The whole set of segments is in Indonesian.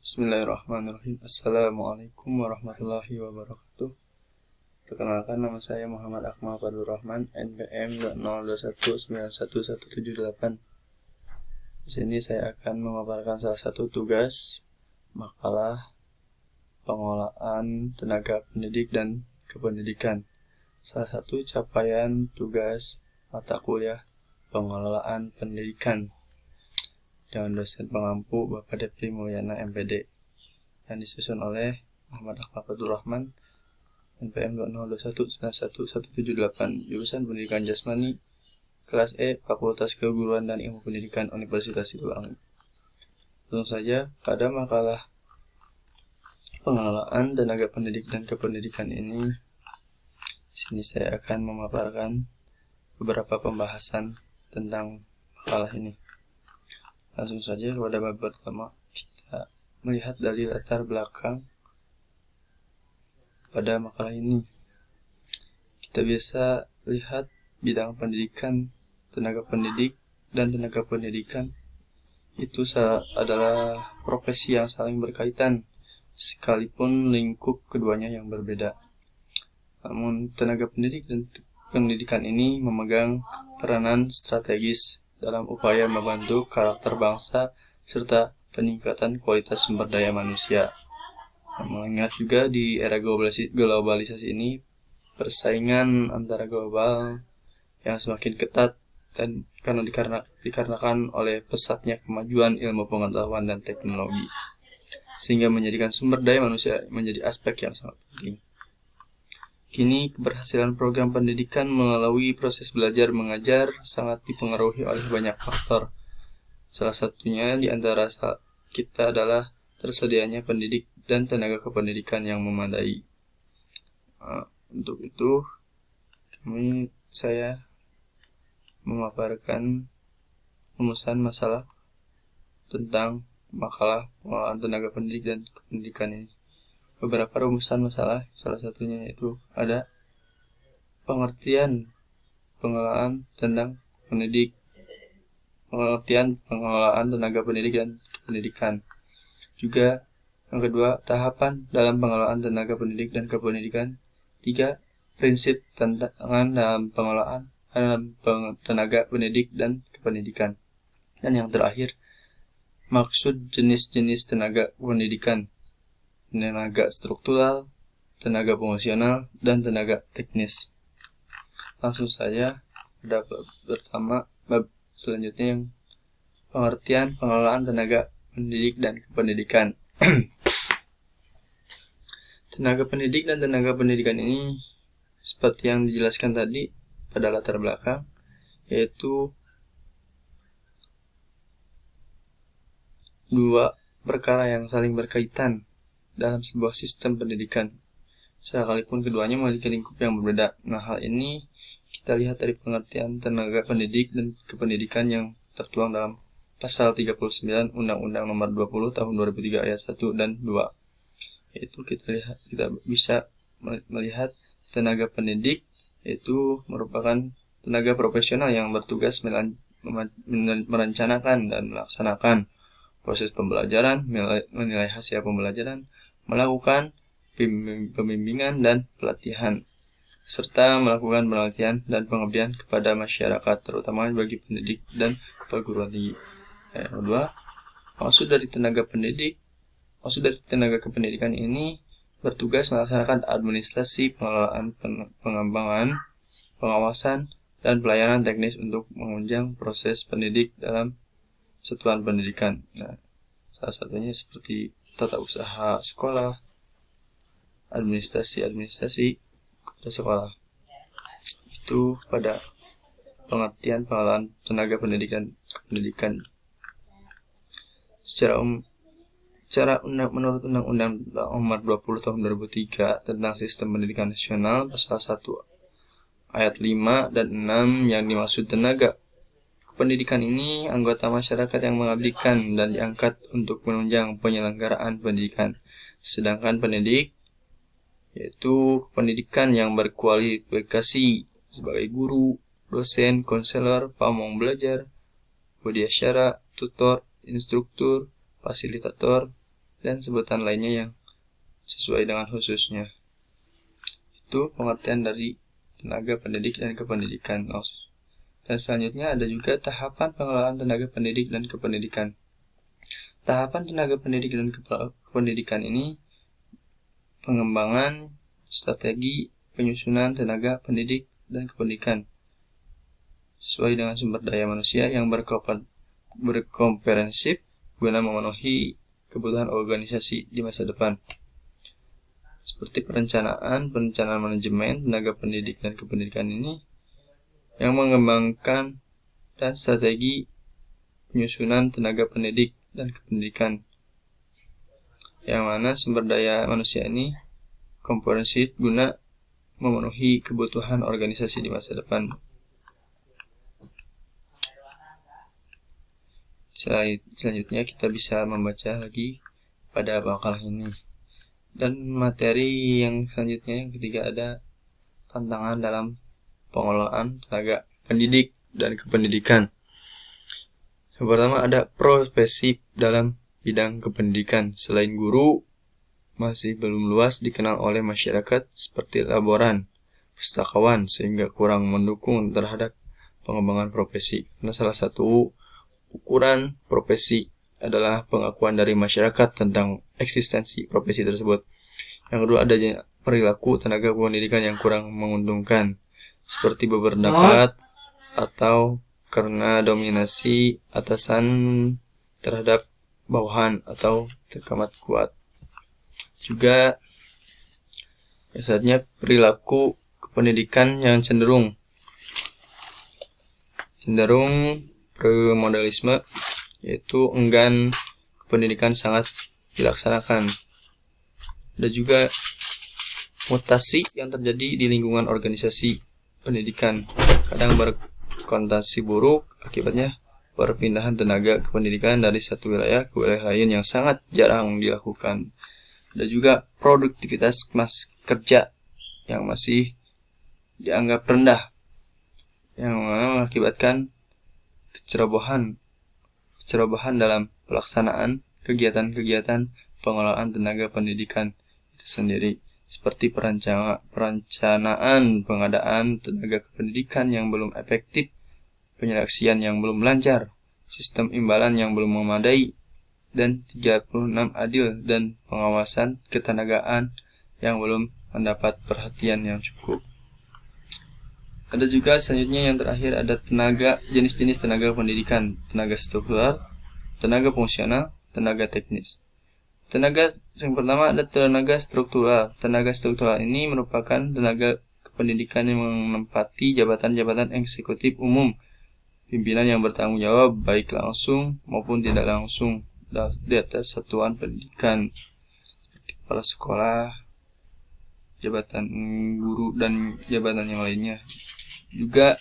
Bismillahirrahmanirrahim. Assalamualaikum warahmatullahi wabarakatuh. Perkenalkan, nama saya Muhammad Akmal Fadlur Rahman, NPM 02191178. Di sini saya akan memaparkan salah satu tugas makalah pengelolaan tenaga pendidik dan kependidikan. Salah satu capaian tugas mata kuliah pengelolaan pendidikan dengan dosen pengampu Bapak Depri Mulyana MPD yang disusun oleh Muhammad Akmal Fadlur Rahman, NPM 02191178, jurusan Pendidikan Jasmani, kelas E, Fakultas Keguruan dan Ilmu Pendidikan, Universitas Situangin. Langsung saja, pada makalah pengelolaan tenaga pendidik dan kependidikan ini, sini saya akan memaparkan beberapa pembahasan tentang makalah ini. Langsung saja pada bab pertama, kita melihat dari latar belakang pada makalah ini. Kita bisa lihat bidang pendidikan, tenaga pendidik, dan tenaga pendidikan itu adalah profesi yang saling berkaitan, sekalipun lingkup keduanya yang berbeda. Namun tenaga pendidik dan pendidikan ini memegang peranan strategis dalam upaya membantu karakter bangsa serta peningkatan kualitas sumber daya manusia. Mengingat juga di era globalisasi ini, persaingan antara global yang semakin ketat dan dikarenakan oleh pesatnya kemajuan ilmu pengetahuan dan teknologi, sehingga menjadikan sumber daya manusia menjadi aspek yang sangat penting. Kini keberhasilan program pendidikan melalui proses belajar mengajar sangat dipengaruhi oleh banyak faktor. Salah satunya di antara kita adalah tersedianya pendidik dan tenaga kependidikan yang memadai. Untuk itu, saya memaparkan rumusan masalah tentang makalah pengelolaan tenaga pendidik dan kependidikan ini. Beberapa rumusan masalah, salah satunya yaitu ada pengertian pengelolaan tentang pendidik, pengertian pengelolaan tenaga pendidik dan kependidikan. Juga yang kedua, tahapan dalam pengelolaan tenaga pendidik dan kependidikan. 3. Prinsip tantangan dalam pengelolaan tenaga pendidik dan kependidikan. Dan yang terakhir, maksud jenis-jenis tenaga pendidikan: tenaga struktural, tenaga fungsional, dan tenaga teknis. Langsung saja pada bab selanjutnya, yang pengertian pengelolaan tenaga pendidik dan kependidikan. Tenaga pendidik dan tenaga pendidikan ini seperti yang dijelaskan tadi pada latar belakang, yaitu dua perkara yang saling berkaitan dalam sebuah sistem pendidikan, sekalipun keduanya memiliki lingkup yang berbeda. Nah, hal ini kita lihat dari pengertian tenaga pendidik dan kependidikan yang tertuang dalam Pasal 39 Undang-Undang Nomor 20 Tahun 2003 Ayat 1 dan 2. Yaitu kita bisa melihat tenaga pendidik itu merupakan tenaga profesional yang bertugas merencanakan dan melaksanakan proses pembelajaran, menilai hasil pembelajaran, melakukan pembimbingan dan pelatihan, serta melakukan penelitian dan pengabdian kepada masyarakat, terutama bagi pendidik dan perguruan tinggi. Yang kedua, maksud dari tenaga kependidikan ini bertugas melaksanakan administrasi, pengelolaan, pengembangan, pengawasan, dan pelayanan teknis untuk menunjang proses pendidik dalam satuan pendidikan. Nah, salah satunya seperti tata usaha sekolah, administrasi pada sekolah. Itu pada pengertian pengelolaan tenaga pendidikan dan kependidikan. Menurut Undang-Undang Nomor 20 Tahun 2003 tentang Sistem Pendidikan Nasional, Pasal 1 Ayat 5 dan 6, yang dimaksud tenaga pendidikan ini anggota masyarakat yang mengabdikan dan diangkat untuk menunjang penyelenggaraan pendidikan. Sedangkan pendidik yaitu pendidikan yang berkualifikasi sebagai guru, dosen, konselor, pamong belajar, widyaswara, tutor, instruktur, fasilitator, dan sebutan lainnya yang sesuai dengan khususnya. Itu pengertian dari tenaga pendidik dan kependidikan. Dan selanjutnya ada juga tahapan pengelolaan tenaga pendidik dan kependidikan. Tahapan tenaga pendidik dan kependidikan ini pengembangan strategi penyusunan tenaga pendidik dan kependidikan sesuai dengan sumber daya manusia yang berkomprehensif guna memenuhi kebutuhan organisasi di masa depan. Seperti perencanaan manajemen tenaga pendidik dan kependidikan ini yang mengembangkan dan strategi penyusunan tenaga pendidik dan kependidikan, yang mana sumber daya manusia ini komprehensif guna memenuhi kebutuhan organisasi di masa depan. Selanjutnya kita bisa membaca lagi pada makalah ini. Dan materi yang selanjutnya yang ketiga ada tantangan dalam pengelolaan tenaga pendidik dan kependidikan. Yang pertama ada profesi dalam bidang kependidikan. Selain guru, masih belum luas dikenal oleh masyarakat seperti laboran, pustakawan, sehingga kurang mendukung terhadap pengembangan profesi. Karena salah satu ukuran profesi adalah pengakuan dari masyarakat tentang eksistensi profesi tersebut. Yang kedua adanya perilaku tenaga pendidikan yang kurang menguntungkan, seperti berpendapat atau karena dominasi atasan terhadap bawahan atau tekanan kuat. Juga biasanya perilaku kependidikan yang cenderung premodalisme, yaitu enggan pendidikan sangat dilaksanakan. Ada juga mutasi yang terjadi di lingkungan organisasi pendidikan, kadang berkonotasi buruk, akibatnya perpindahan tenaga kependidikan dari satu wilayah ke wilayah lain yang sangat jarang dilakukan. Ada juga produktivitas kerja yang masih dianggap rendah, yang mengakibatkan kecerobohan dalam pelaksanaan kegiatan-kegiatan pengelolaan tenaga pendidikan itu sendiri, seperti perencanaan pengadaan tenaga kependidikan yang belum efektif, penyeleksian yang belum lancar, sistem imbalan yang belum memadai, dan 36 adil dan pengawasan ketenagaan yang belum mendapat perhatian yang cukup. Ada juga selanjutnya yang terakhir ada jenis-jenis tenaga pendidikan, tenaga struktural, tenaga fungsional, tenaga teknis. Yang pertama ada tenaga struktural. Tenaga struktural ini merupakan tenaga kependidikan yang menempati jabatan-jabatan eksekutif umum, pimpinan yang bertanggung jawab baik langsung maupun tidak langsung di atas satuan pendidikan, kepala sekolah, jabatan guru, dan jabatan yang lainnya. Juga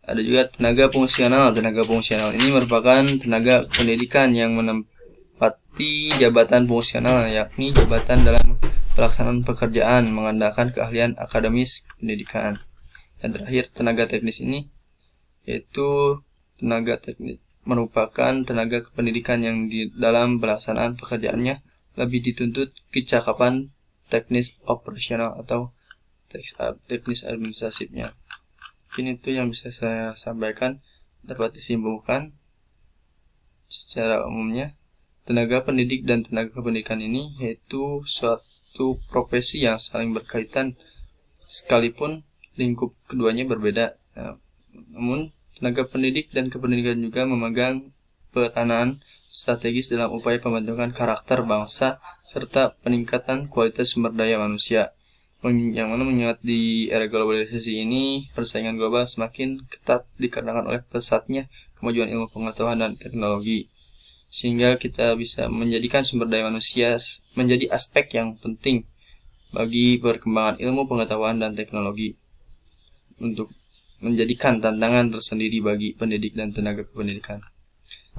ada juga tenaga fungsional. Tenaga fungsional ini merupakan tenaga pendidikan yang menempati jabatan fungsional, yakni jabatan dalam pelaksanaan pekerjaan mengandalkan keahlian akademis pendidikan. Dan terakhir tenaga teknis ini yaitu tenaga teknis merupakan tenaga kependidikan yang di dalam pelaksanaan pekerjaannya lebih dituntut kecakapan teknis operasional atau teknis administratifnya. Mungkin itu yang bisa saya sampaikan. Dapat disimpulkan secara umumnya, tenaga pendidik dan tenaga kependidikan ini yaitu suatu profesi yang saling berkaitan sekalipun lingkup keduanya berbeda. Namun tenaga pendidik dan kependidikan juga memegang peranan strategis dalam upaya pembentukan karakter bangsa serta peningkatan kualitas sumber daya manusia. Yang mana mengingat di era globalisasi ini, persaingan global semakin ketat dikarenakan oleh pesatnya kemajuan ilmu pengetahuan dan teknologi, sehingga kita bisa menjadikan sumber daya manusia menjadi aspek yang penting bagi perkembangan ilmu pengetahuan dan teknologi, untuk menjadikan tantangan tersendiri bagi pendidik dan tenaga kependidikan.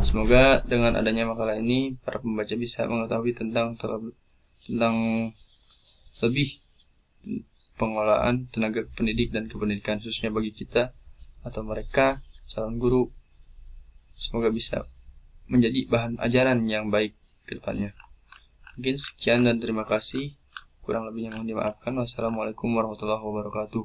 Semoga dengan adanya makalah ini, para pembaca bisa mengetahui tentang lebih pengelolaan tenaga pendidik dan kependidikan, khususnya bagi kita atau mereka calon guru. Semoga bisa menjadi bahan ajaran yang baik ke depannya. Mungkin sekian dan terima kasih. Kurang lebihnya mohon dimaafkan. Wassalamualaikum warahmatullahi wabarakatuh.